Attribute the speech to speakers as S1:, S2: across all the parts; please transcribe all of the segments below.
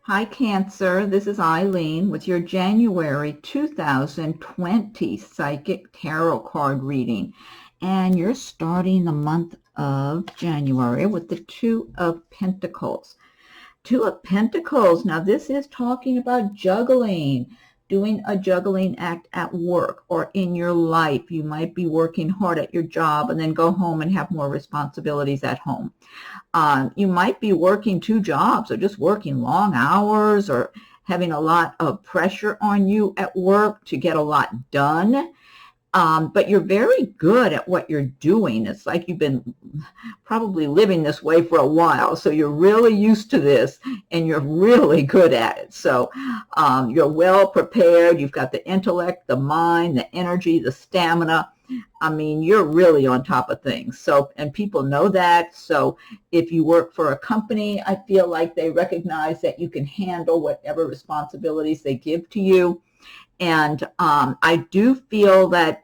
S1: Hi, Cancer. This is Eileen with your January 2020 Psychic Tarot card reading. And you're starting the month of January with the Two of Pentacles. Two of Pentacles. Now, this is talking about juggling, doing a juggling act at work or in your life. You might be working hard at your job and then go home and have more responsibilities at home. You might be working two jobs or just working long hours or having a lot of pressure on you at work to get a lot done. But you're very good at what you're doing. It's like you've been probably living this way for a while. So you're really used to this and you're really good at it. So you're well prepared. You've got the intellect, the mind, the energy, the stamina. I mean, you're really on top of things. So, and people know that. So if you work for a company, I feel like they recognize that you can handle whatever responsibilities they give to you. And I do feel that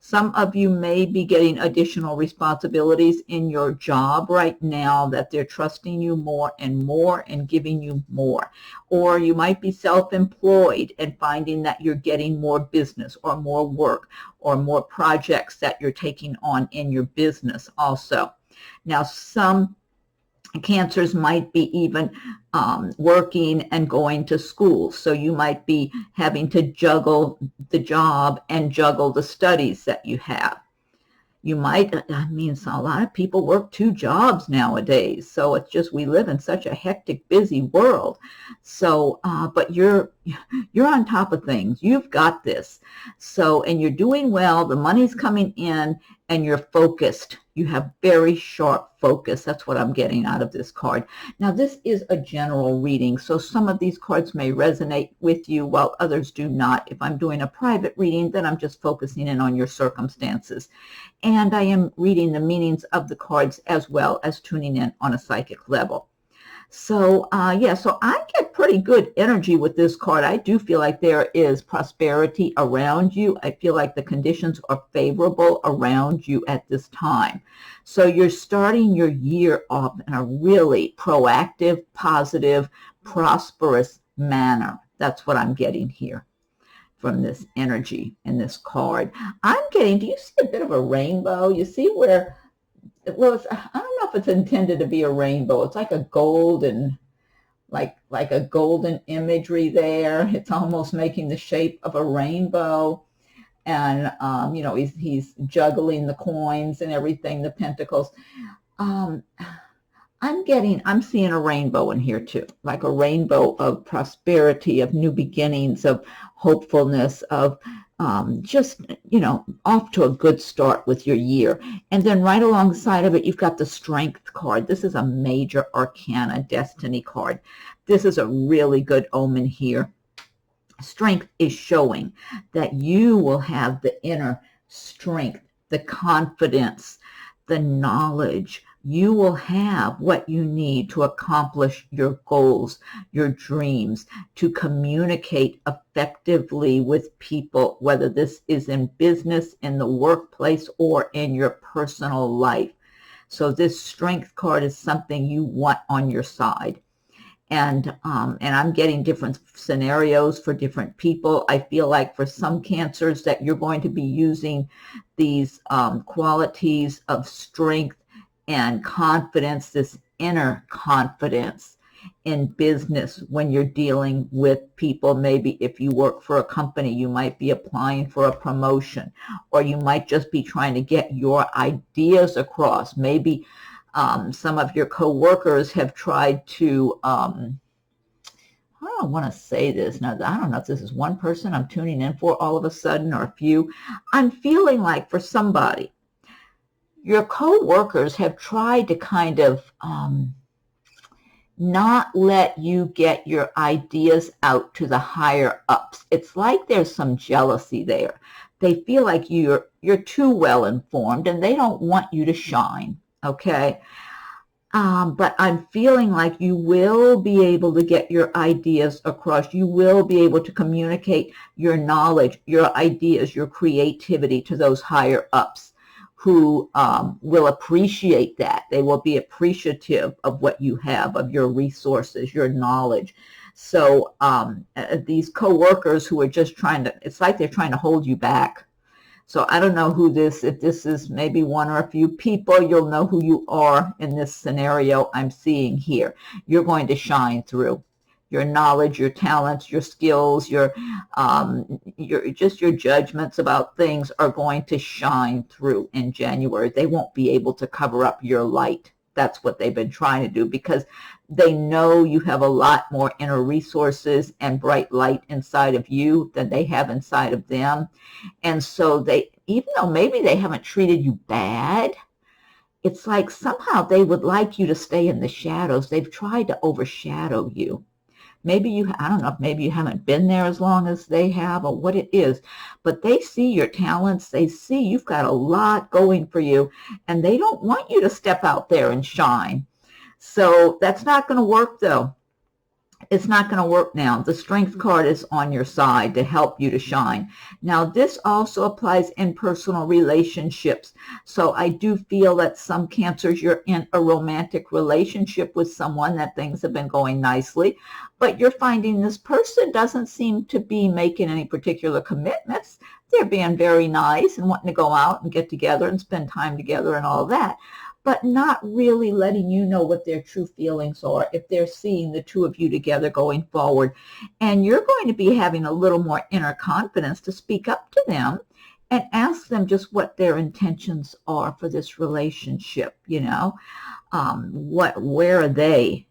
S1: some of you may be getting additional responsibilities in your job right now, that they're trusting you more and giving you more. Or you might be self-employed and finding that you're getting more business or more work or more projects that you're taking on in your business also. Now, some Cancers might be even working and going to school. So you might be having to juggle the job and juggle the studies that you have. You might, so a lot of people work two jobs nowadays. So it's just, we live in such a hectic, busy world. So, but you're on top of things. You've got this. So, and you're doing well. The money's coming in and you're focused. You have very sharp focus. That's what I'm getting out of this card. Now, this is a general reading, so some of these cards may resonate with you while others do not. If I'm doing a private reading, then I'm just focusing in on your circumstances. And I am reading the meanings of the cards as well as tuning in on a psychic level. So, so I get pretty good energy with this card. I do feel like there is prosperity around you. I feel like the conditions are favorable around you at this time. So you're starting your year off in a really proactive, positive, prosperous manner. That's what I'm getting here from this energy in this card. I'm getting, do you see a bit of a rainbow? You see where... Well, I don't know if it's intended to be a rainbow. It's like a golden, like a golden imagery there. It's almost making the shape of a rainbow. And, he's juggling the coins and everything, the pentacles. I'm seeing a rainbow in here too, like a rainbow of prosperity, of new beginnings, of hopefulness, of off to a good start with your year. And then right alongside of it, you've got the Strength card. This is a major arcana destiny card. This is a really good omen here. Strength is showing that you will have the inner strength, the confidence, the knowledge. You will have what you need to accomplish your goals, your dreams, to communicate effectively with people, whether this is in business, in the workplace, or in your personal life. So this Strength card is something you want on your side. And I'm getting different scenarios for different people. I feel like for some Cancers that you're going to be using these qualities of strength and confidence, this inner confidence in business when you're dealing with people. Maybe if you work for a company, you might be applying for a promotion, or you might just be trying to get your ideas across. Maybe some of your coworkers have tried to, I don't want to say this. Now, I don't know if this is one person I'm tuning in for all of a sudden or a few. I'm feeling like for somebody, your co-workers have tried to kind of not let you get your ideas out to the higher ups. It's like there's some jealousy there. They feel like you're too well informed and they don't want you to shine, okay? But I'm feeling like you will be able to get your ideas across. You will be able to communicate your knowledge, your ideas, your creativity to those higher ups. who will appreciate that. They will be appreciative of what you have, of your resources, your knowledge. So these co-workers who are just trying to, it's like they're trying to hold you back. So I don't know who this, if this is maybe one or a few people, you'll know who you are in this scenario I'm seeing here. You're going to shine through. Your knowledge, your talents, your skills, your judgments about things are going to shine through in January. They won't be able to cover up your light. That's what they've been trying to do, because they know you have a lot more inner resources and bright light inside of you than they have inside of them. And so they, even though maybe they haven't treated you bad, it's like somehow they would like you to stay in the shadows. They've tried to overshadow you. Maybe you, I don't know, maybe you haven't been there as long as they have or what it is, but they see your talents. They see you've got a lot going for you, and they don't want you to step out there and shine. So that's not going to work, though. It's not going to work now. The Strength card is on your side to help you to shine. Now, this also applies in personal relationships. So I do feel that some Cancers, you're in a romantic relationship with someone, that things have been going nicely, but you're finding this person doesn't seem to be making any particular commitments. They're being very nice and wanting to go out and get together and spend time together and all that, but not really letting you know what their true feelings are if they're seeing the two of you together going forward. And you're going to be having a little more inner confidence to speak up to them and ask them just what their intentions are for this relationship, you know, where are they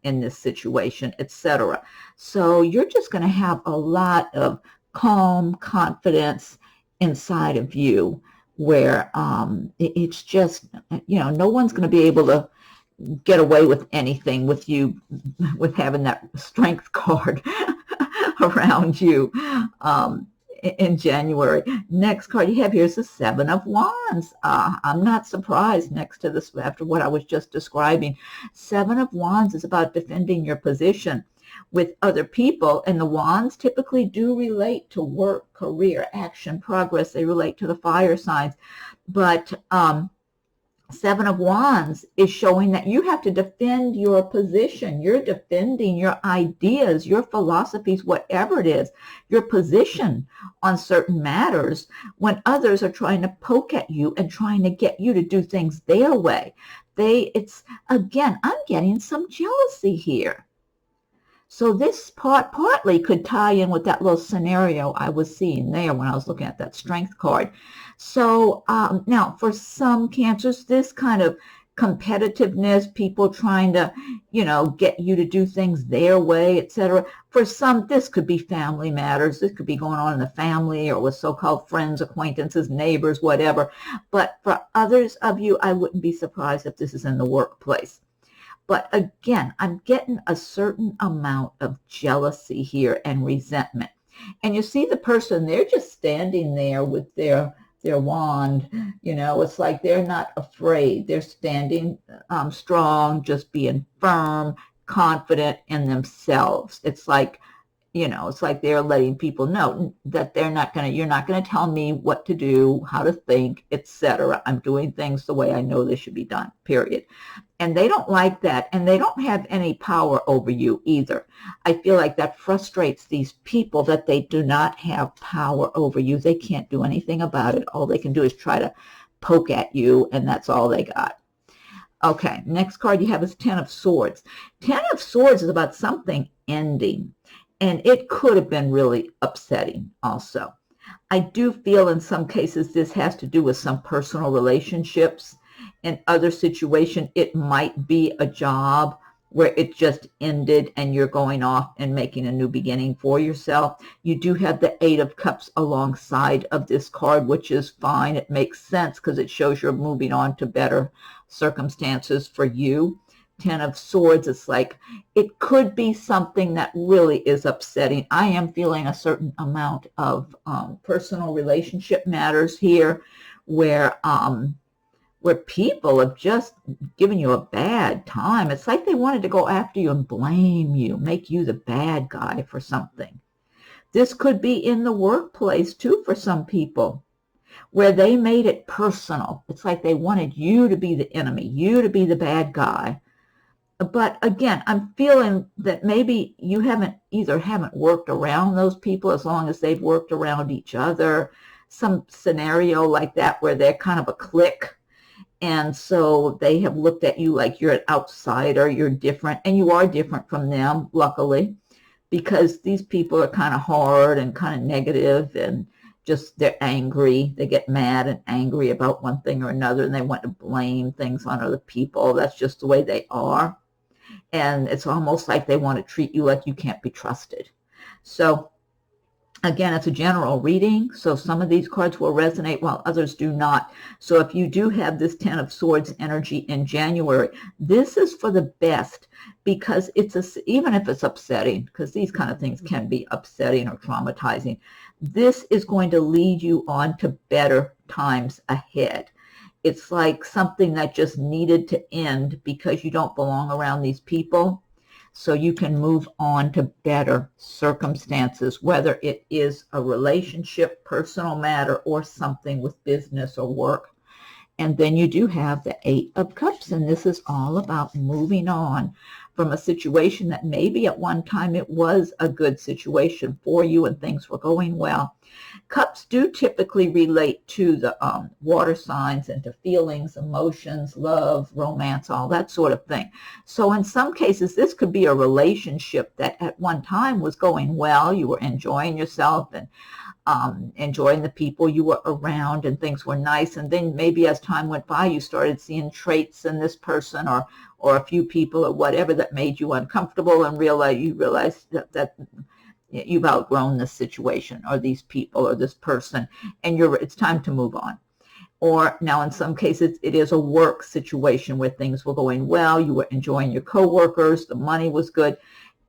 S1: in this situation, etc. So you're just going to have a lot of calm confidence inside of you, where it's just, you know, no one's going to be able to get away with anything with you, with having that Strength card around you in January. Next card you have here is the Seven of Wands. I'm not surprised next to this, after what I was just describing. Seven of Wands is about defending your position with other people, and the wands typically do relate to work, career, action, progress. They relate to the fire signs, but Seven of Wands is showing that you have to defend your position. You're defending your ideas, your philosophies, whatever it is, your position on certain matters, when others are trying to poke at you and trying to get you to do things their way. It's again, I'm getting some jealousy here. So this partly could tie in with that little scenario I was seeing there when I was looking at that Strength card. So now for some Cancers, this kind of competitiveness, people trying to, you know, get you to do things their way, etc. For some, this could be family matters. This could be going on in the family or with so-called friends, acquaintances, neighbors, whatever. But for others of you, I wouldn't be surprised if this is in the workplace. But again, I'm getting a certain amount of jealousy here and resentment. And you see the person, they're just standing there with their wand. You know, it's like they're not afraid. They're standing strong, just being firm, confident in themselves. It's like, you know, it's like they're letting people know that you're not going to tell me what to do, how to think, etc. I'm doing things the way I know they should be done, period. And they don't like that, and they don't have any power over you either. I feel like that frustrates these people, that they do not have power over you. They can't do anything about it. All they can do is try to poke at you, and that's all they got. Okay, next card you have is Ten of Swords. Ten of Swords is about something ending, and it could have been really upsetting also. I do feel in some cases this has to do with some personal relationships. In other situations, it might be a job where it just ended and you're going off and making a new beginning for yourself. You do have the Eight of Cups alongside of this card, which is fine. It makes sense because it shows you're moving on to better circumstances for you. Ten of Swords, it's like it could be something that really is upsetting. I am feeling a certain amount of personal relationship matters here where people have just given you a bad time. It's like they wanted to go after you and blame you, make you the bad guy for something. This could be in the workplace too for some people. where they made it personal. It's like they wanted you to be the enemy, you to be the bad guy. But again, I'm feeling that maybe you haven't worked around those people as long as they've worked around each other. Some scenario like that where they're kind of a clique. And so they have looked at you like you're an outsider, you're different, and you are different from them, luckily, because these people are kind of hard and kind of negative and just they're angry. They get mad and angry about one thing or another, and they want to blame things on other people. That's just the way they are. And it's almost like they want to treat you like you can't be trusted. So again, it's a general reading, so some of these cards will resonate while others do not. So if you do have this Ten of Swords energy in January, this is for the best, because even if it's upsetting, because these kind of things can be upsetting or traumatizing, this is going to lead you on to better times ahead. It's like something that just needed to end because you don't belong around these people. So you can move on to better circumstances, whether it is a relationship, personal matter, or something with business or work. And then you do have the Eight of Cups, and this is all about moving on from a situation that maybe at one time it was a good situation for you and things were going well. Cups do typically relate to the water signs and to feelings, emotions, love, romance, all that sort of thing. So in some cases, this could be a relationship that at one time was going well. You were enjoying yourself and enjoying the people you were around, and things were nice. And then maybe as time went by, you started seeing traits in this person or a few people or whatever that made you uncomfortable, and you realized that you've outgrown this situation or these people or this person, and it's time to move on. Or now in some cases, it is a work situation where things were going well, you were enjoying your coworkers, the money was good,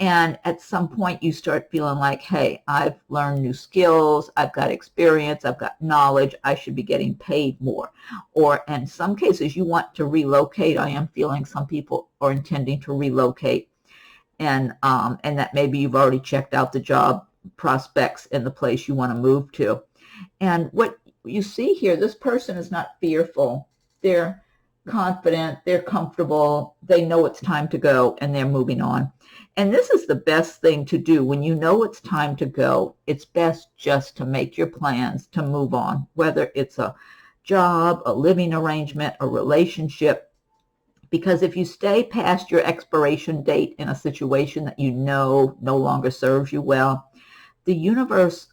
S1: and at some point you start feeling like, hey, I've learned new skills, I've got experience, I've got knowledge, I should be getting paid more. Or in some cases, you want to relocate. I am feeling some people are intending to relocate. And that maybe you've already checked out the job prospects in the place you want to move to. And what you see here, this person is not fearful. They're confident, they're comfortable, they know it's time to go, and they're moving on. And this is the best thing to do. When you know it's time to go, it's best just to make your plans to move on, whether it's a job, a living arrangement, a relationship. Because if you stay past your expiration date in a situation that you know no longer serves you well, the universe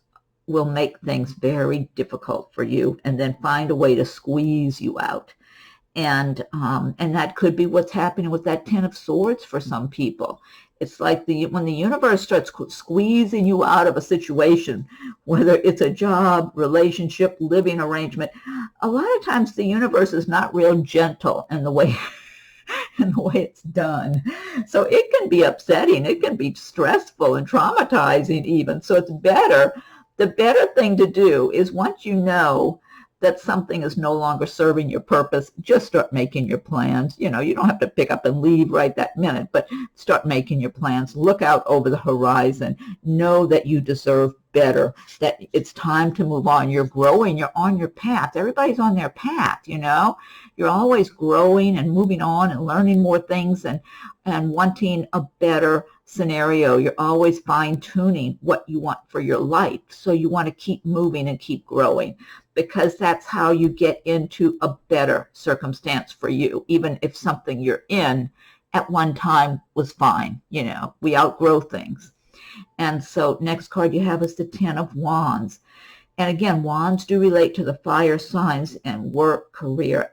S1: will make things very difficult for you and then find a way to squeeze you out. And that could be what's happening with that Ten of Swords for some people. It's like when the universe starts squeezing you out of a situation, whether it's a job, relationship, living arrangement, a lot of times the universe is not real gentle in the way it's done. So it can be upsetting. It can be stressful and traumatizing even. So the better thing to do is, once you know that something is no longer serving your purpose, just start making your plans. You don't have to pick up and leave right that minute, but start making your plans. Look out over the horizon. Know that you deserve better, that it's time to move on. You're growing. You're on your path. Everybody's on their path, You're always growing and moving on and learning more things and wanting a better scenario. You're always fine-tuning what you want for your life. So you want to keep moving and keep growing, because that's how you get into a better circumstance for you, even if something you're in at one time was fine. We outgrow things. And so next card you have is the Ten of Wands. And again, wands do relate to the fire signs and work, career,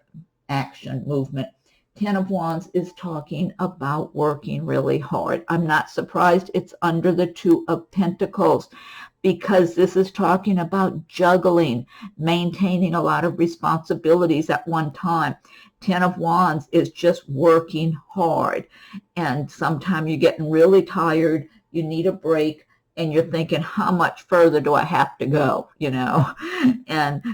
S1: action, movement. Ten of Wands is talking about working really hard. I'm not surprised it's under the Two of Pentacles, because this is talking about juggling, maintaining a lot of responsibilities at one time. Ten of Wands is just working hard, and sometimes you're getting really tired, you need a break, and you're thinking, how much further do I have to go, you know?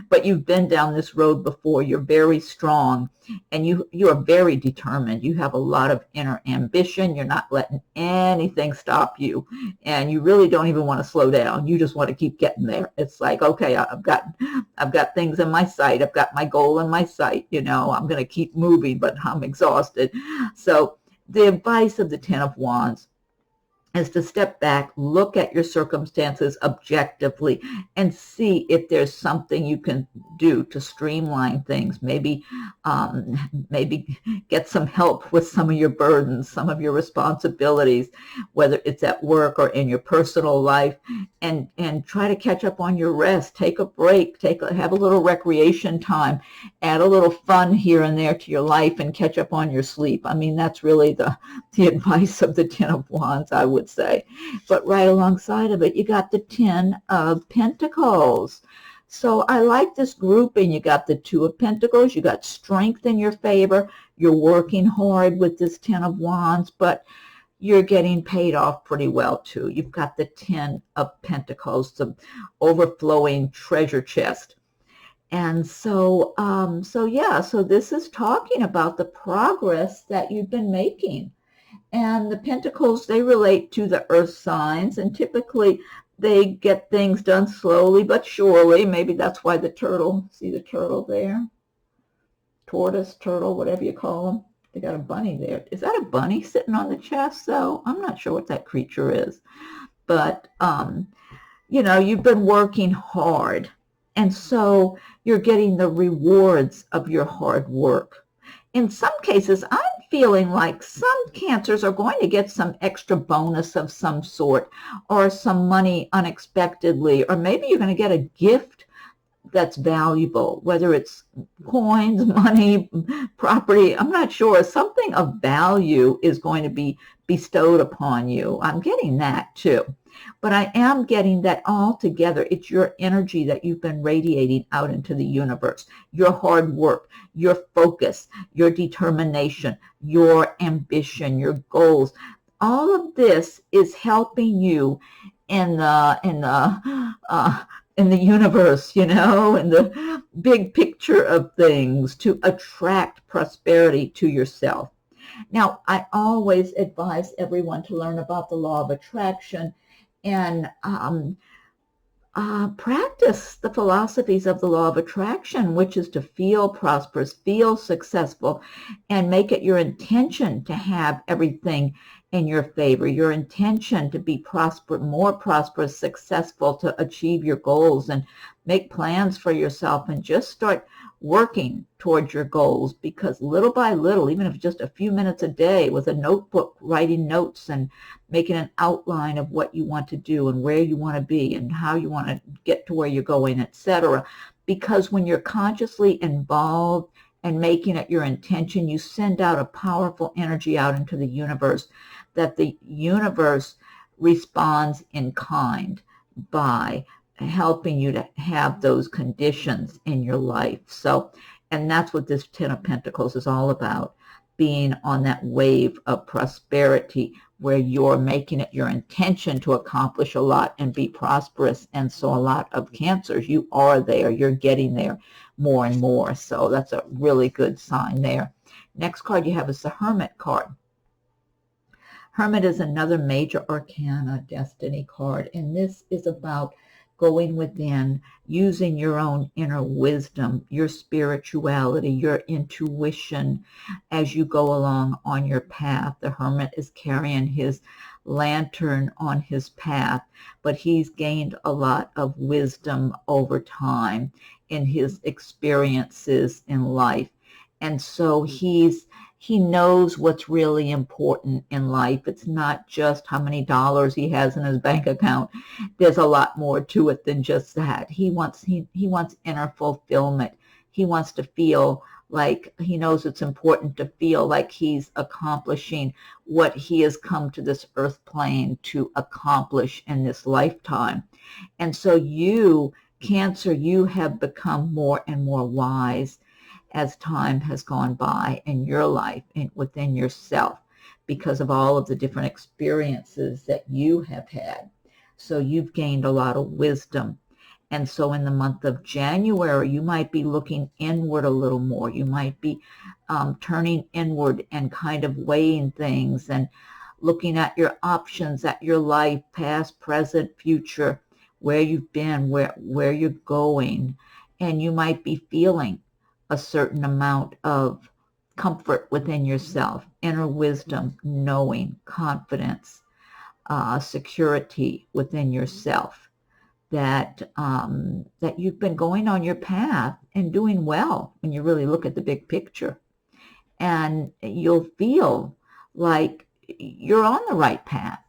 S1: But you've been down this road before. You're very strong, and you are very determined. You have a lot of inner ambition. You're not letting anything stop you, and you really don't even want to slow down. You just want to keep getting there. It's like, okay, I've got things in my sight. I've got my goal in my sight. You know, I'm going to keep moving, but I'm exhausted. So the advice of the Ten of Wands is to step back, look at your circumstances objectively, and see if there's something you can do to streamline things. Maybe get some help with some of your burdens, some of your responsibilities, whether it's at work or in your personal life, and try to catch up on your rest. Take a break, have a little recreation time, add a little fun here and there to your life, and catch up on your sleep. I mean, that's really the advice of the Ten of Wands, I would say. But right alongside of it, you got the Ten of Pentacles. So I like this grouping. You got the Two of Pentacles. You got strength in your favor. You're working hard with this Ten of Wands, but you're getting paid off pretty well too. You've got the Ten of Pentacles, the overflowing treasure chest. And so this is talking about the progress that you've been making. And the Pentacles, they relate to the earth signs, and typically they get things done slowly but surely. Maybe that's why the turtle, see the turtle there? Tortoise, turtle, whatever you call them. They got a bunny there. Is that a bunny sitting on the chest, though? I'm not sure what that creature is. But, you know, you've been working hard. And so you're getting the rewards of your hard work. In some cases, I'm feeling like some Cancers are going to get some extra bonus of some sort, or some money unexpectedly, or maybe you're going to get a gift that's valuable, whether it's coins, money, property. I'm not sure. Something of value is going to be bestowed upon you. I'm getting that too. But I am getting that all together. It's your energy that you've been radiating out into the universe, your hard work, your focus, your determination, your ambition, your goals. All of this is helping you in the universe, you know, in the big picture of things, to attract prosperity to yourself. Now, I always advise everyone to learn about the law of attraction and practice the philosophies of the law of attraction, which is to feel prosperous, feel successful, and make it your intention to have everything in your favor, your intention to be more prosperous, successful, to achieve your goals, and make plans for yourself, and just start working towards your goals, because little by little, even if just a few minutes a day with a notebook, writing notes and making an outline of what you want to do and where you want to be and how you want to get to where you're going, etc. Because when you're consciously involved and making it your intention, you send out a powerful energy out into the universe, that the universe responds in kind by helping you to have those conditions in your life. So, and that's what this Ten of Pentacles is all about, being on that wave of prosperity where you're making it your intention to accomplish a lot and be prosperous. And so a lot of Cancers, you are there, you're getting there more and more. So that's a really good sign there. Next card you have is the Hermit card. Hermit is another major arcana destiny card, and this is about going within, using your own inner wisdom, your spirituality, your intuition as you go along on your path. The Hermit is carrying his lantern on his path, but he's gained a lot of wisdom over time in his experiences in life. And so he knows what's really important in life. It's not just how many dollars he has in his bank account. There's a lot more to it than just that. He wants inner fulfillment. He wants to feel like, he knows it's important to feel like he's accomplishing what he has come to this earth plane to accomplish in this lifetime. And so you, Cancer, you have become more and more wise as time has gone by in your life and within yourself, because of all of the different experiences that you have had. So you've gained a lot of wisdom. And so in the month of January, you might be looking inward a little more. You might be turning inward and kind of weighing things and looking at your options, at your life, past, present, future, where you've been, where you're going. And you might be feeling a certain amount of comfort within yourself, inner wisdom, knowing, confidence, security within yourself, that that you've been going on your path and doing well when you really look at the big picture. And you'll feel like you're on the right path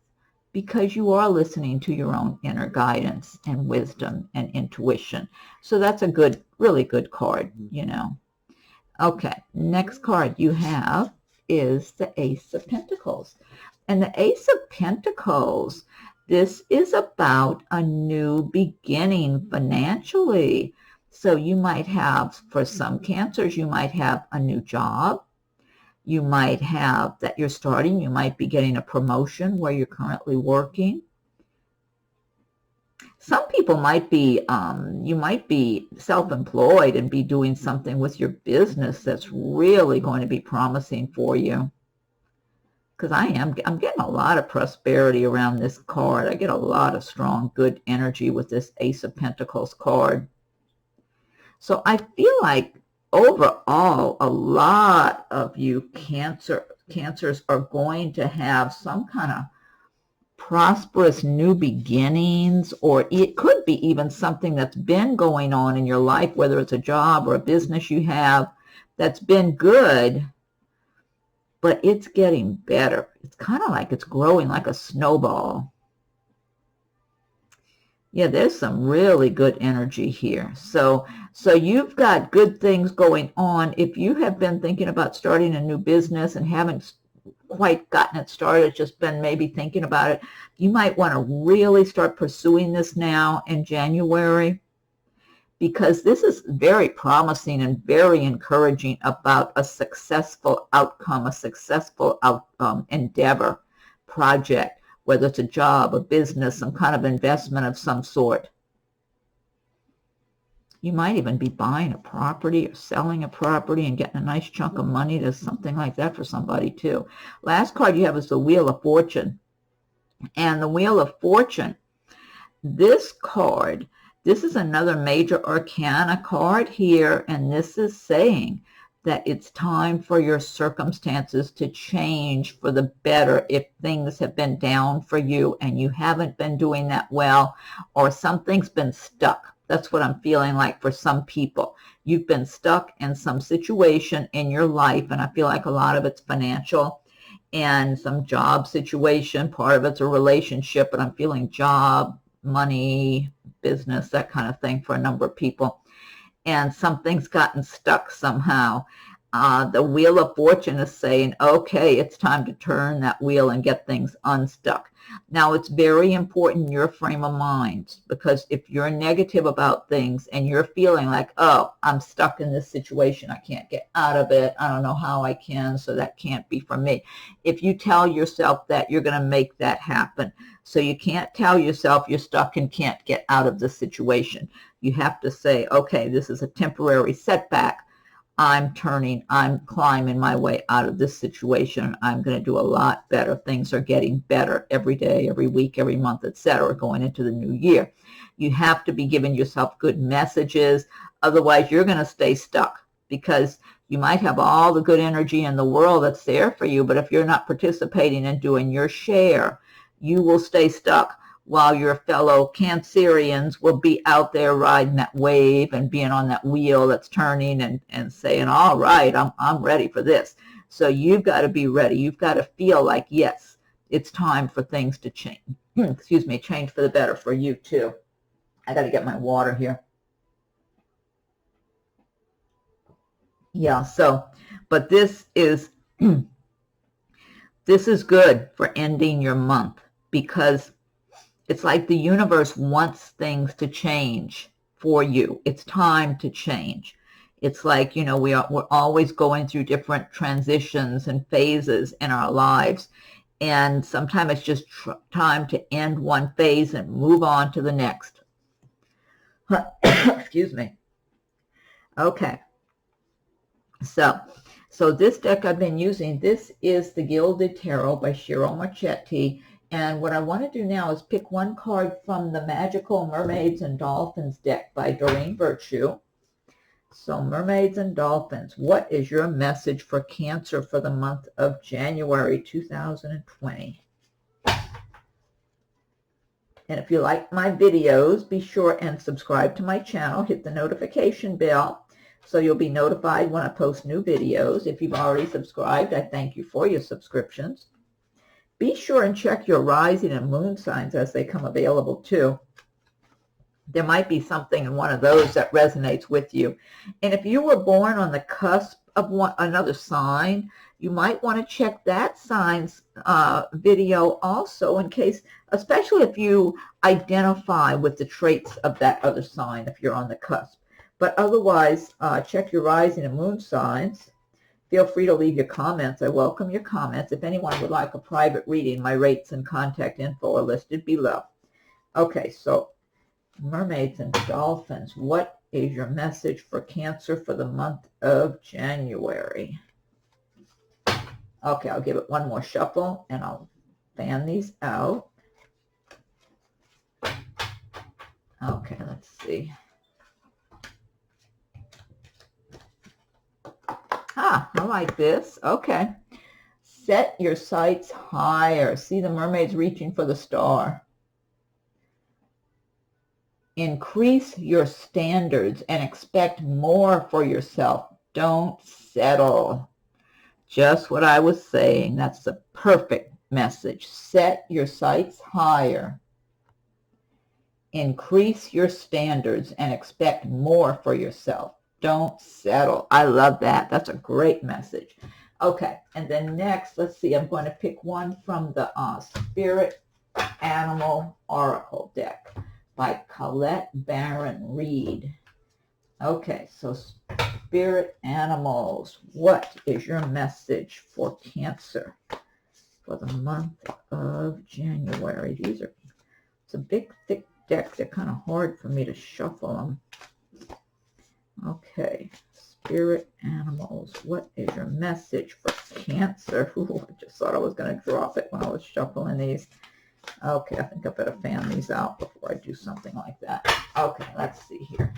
S1: because you are listening to your own inner guidance and wisdom and intuition. So that's a good, really good card, you know. Okay, next card you have is the Ace of Pentacles. And the Ace of Pentacles, this is about a new beginning financially. So you might have, for some Cancers, you might have a new job. You might have that you're starting. You might be getting a promotion where you're currently working. Some people might be, you might be self-employed and be doing something with your business that's really going to be promising for you. Because I'm getting a lot of prosperity around this card. I get a lot of strong, good energy with this Ace of Pentacles card. So I feel like overall, a lot of you Cancers are going to have some kind of prosperous new beginnings, or it could be even something that's been going on in your life, whether it's a job or a business you have that's been good, but it's getting better. It's kind of like it's growing like a snowball. Yeah, there's some really good energy here. So you've got good things going on. If you have been thinking about starting a new business and haven't quite gotten it started, just been maybe thinking about it, you might want to really start pursuing this now in January, because this is very promising and very encouraging about a successful outcome, a successful endeavor, project, whether it's a job, a business, some kind of investment of some sort. You might even be buying a property or selling a property and getting a nice chunk of money. There's something like that for somebody too. Last card you have is the Wheel of Fortune. And the Wheel of Fortune, this card, this is another major arcana card here, and this is saying that it's time for your circumstances to change for the better if things have been down for you and you haven't been doing that well, or something's been stuck. That's what I'm feeling like for some people. You've been stuck in some situation in your life, and I feel like a lot of it's financial and some job situation. Part of it's a relationship, but I'm feeling job, money, business, that kind of thing for a number of people. And something's gotten stuck somehow. The Wheel of Fortune is saying, okay, it's time to turn that wheel and get things unstuck. Now, it's very important in your frame of mind, because if you're negative about things and you're feeling like, oh, I'm stuck in this situation, I can't get out of it, I don't know how I can, so that can't be for me. If you tell yourself that, you're going to make that happen. So you can't tell yourself you're stuck and can't get out of this situation. You have to say, okay, this is a temporary setback. I'm climbing my way out of this situation. I'm going to do a lot better. Things are getting better every day, every week, every month, etc., going into the new year. You have to be giving yourself good messages. Otherwise, you're going to stay stuck, because you might have all the good energy in the world that's there for you, but if you're not participating and doing your share, you will stay stuck, while your fellow Cancerians will be out there riding that wave and being on that wheel that's turning and saying, all right, I'm ready for this. So you've got to be ready. You've got to feel like, yes, it's time for things to change. Excuse me, change for the better for you too. I got to get my water here. Yeah, so, but this is, this is good for ending your month, because it's like the universe wants things to change for you. It's time to change. It's like, you know, we're always going through different transitions and phases in our lives. And sometimes it's just time to end one phase and move on to the next. Excuse me. Okay. So this deck I've been using, this is the Gilded Tarot by Ciro Marchetti. And what I want to do now is pick one card from the Magical Mermaids and Dolphins deck by Doreen Virtue. So Mermaids and Dolphins, what is your message for Cancer for the month of January 2020? And if you like my videos, be sure and subscribe to my channel. Hit the notification bell so you'll be notified when I post new videos. If you've already subscribed, I thank you for your subscriptions. Be sure and check your rising and moon signs as they come available too. There might be something in one of those that resonates with you. And if you were born on the cusp of another sign, you might want to check that sign's video also, in case, especially if you identify with the traits of that other sign, if you're on the cusp. But otherwise, check your rising and moon signs. Feel free to leave your comments. I welcome your comments. If anyone would like a private reading, my rates and contact info are listed below. Okay, so Mermaids and Dolphins, what is your message for Cancer for the month of January? Okay, I'll give it one more shuffle and I'll fan these out. Okay, let's see. Ah, I like this. Okay. Set your sights higher. See the mermaids reaching for the star. Increase your standards and expect more for yourself. Don't settle. Just what I was saying. That's the perfect message. Set your sights higher. Increase your standards and expect more for yourself. Don't settle. I love that. That's a great message. Okay, and then next, let's see. I'm going to pick one from the Spirit Animal Oracle deck by Colette Baron-Reid. Okay, so Spirit Animals, what is your message for Cancer for the month of January? It's a big, thick deck. They're kind of hard for me to shuffle them. Okay, Spirit Animals, what is your message for Cancer? Ooh, I just thought I was going to drop it when I was shuffling these. Okay, I think I better fan these out before I do something like that. Okay, let's see here.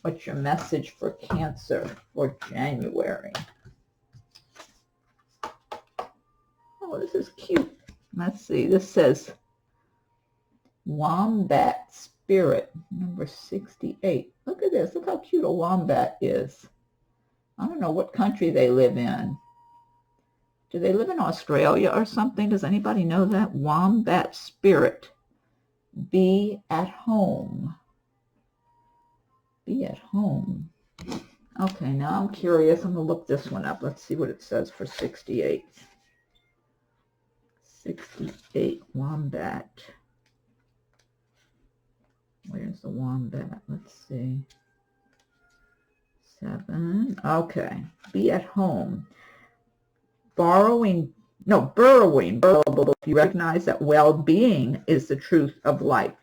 S1: What's your message for Cancer for January? Oh, this is cute. Let's see. This says Wombat Spirit, number 68. Look at this. Look how cute a wombat is. I don't know what country they live in. Do they live in Australia or something? Does anybody know that? Wombat Spirit. Be at home. Be at home. Okay, now I'm curious. I'm going to look this one up. Let's see what it says for 68. 68 Wombat. Where's the wombat? Let's see. 7. Okay. Be at home. Burrowing. If you recognize that well-being is the truth of life.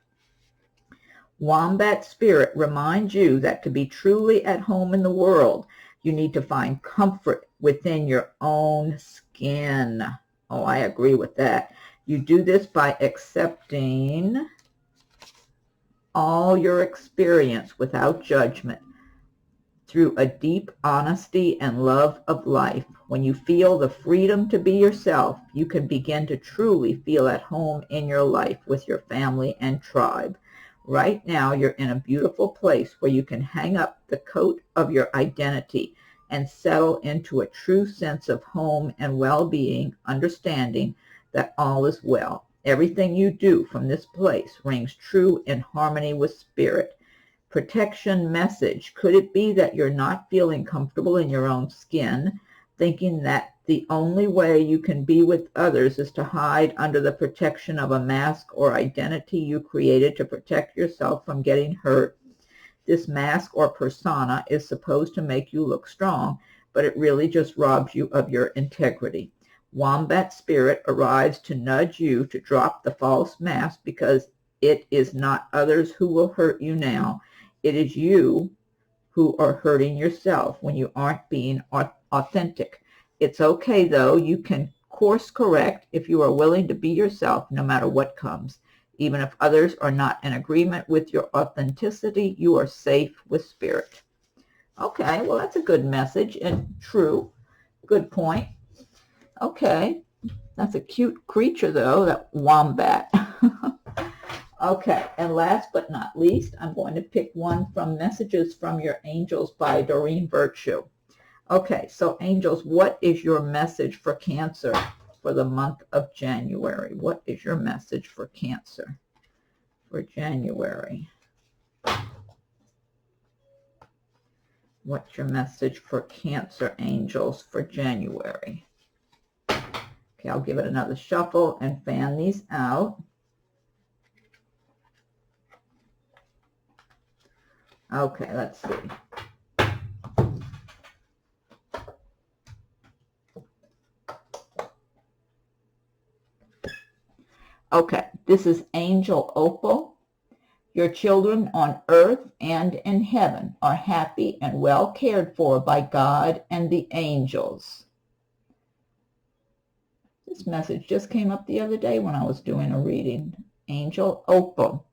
S1: Wombat Spirit reminds you that to be truly at home in the world, you need to find comfort within your own skin. Oh, I agree with that. You do this by accepting all your experience without judgment through a deep honesty and love of life. When you feel the freedom to be yourself, you can begin to truly feel at home in your life with your family and tribe. Right now, you're in a beautiful place where you can hang up the coat of your identity and settle into a true sense of home and well-being, understanding that all is well. Everything you do from this place rings true in harmony with spirit. Protection message. Could it be that you're not feeling comfortable in your own skin, thinking that the only way you can be with others is to hide under the protection of a mask or identity you created to protect yourself from getting hurt? This mask or persona is supposed to make you look strong, but it really just robs you of your integrity. Wombat spirit arrives to nudge you to drop the false mask, because it is not others who will hurt you now. It is you who are hurting yourself when you aren't being authentic. It's okay, though. You can course correct if you are willing to be yourself no matter what comes. Even if others are not in agreement with your authenticity, you are safe with spirit. Okay, well, that's a good message and true. Good point. Okay, that's a cute creature, though, that wombat. Okay, and last but not least, I'm going to pick one from Messages from Your Angels by Doreen Virtue. Okay, so angels, what is your message for Cancer for the month of January? What is your message for Cancer for January? What's your message for Cancer, angels, for January? Okay, I'll give it another shuffle and fan these out. Okay, let's see. Okay, this is Angel Opal. Your children on earth and in heaven are happy and well cared for by God and the angels. This message just came up the other day when I was doing a reading. Angel Opal.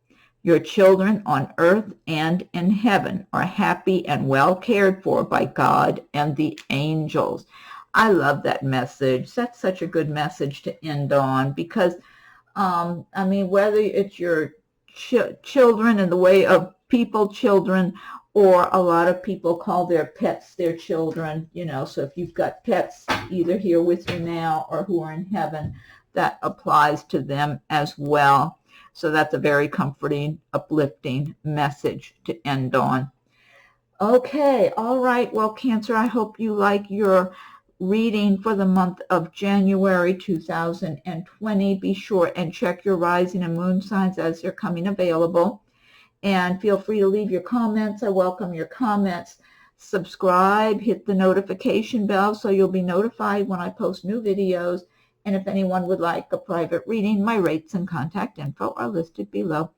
S1: Your children on earth and in heaven are happy and well cared for by God and the angels. I love that message. That's such a good message to end on, because, I mean, whether it's your children in the way of people children, or a lot of people call their pets their children, you know, so if you've got pets either here with you now or who are in heaven, that applies to them as well. So that's a very comforting, uplifting message to end on. Okay, all right. Well, Cancer, I hope you like your reading for the month of January 2020. Be sure and check your rising and moon signs as they're coming available. And feel free to leave your comments. I welcome your comments. Subscribe, hit the notification bell so you'll be notified when I post new videos. And if anyone would like a private reading, my rates and contact info are listed below.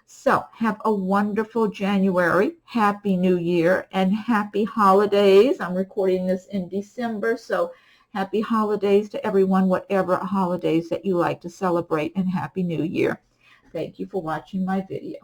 S1: So have a wonderful January, Happy New Year, and happy holidays. I'm recording this in December, so happy holidays to everyone, whatever holidays that you like to celebrate, and Happy New Year. Thank you for watching my video.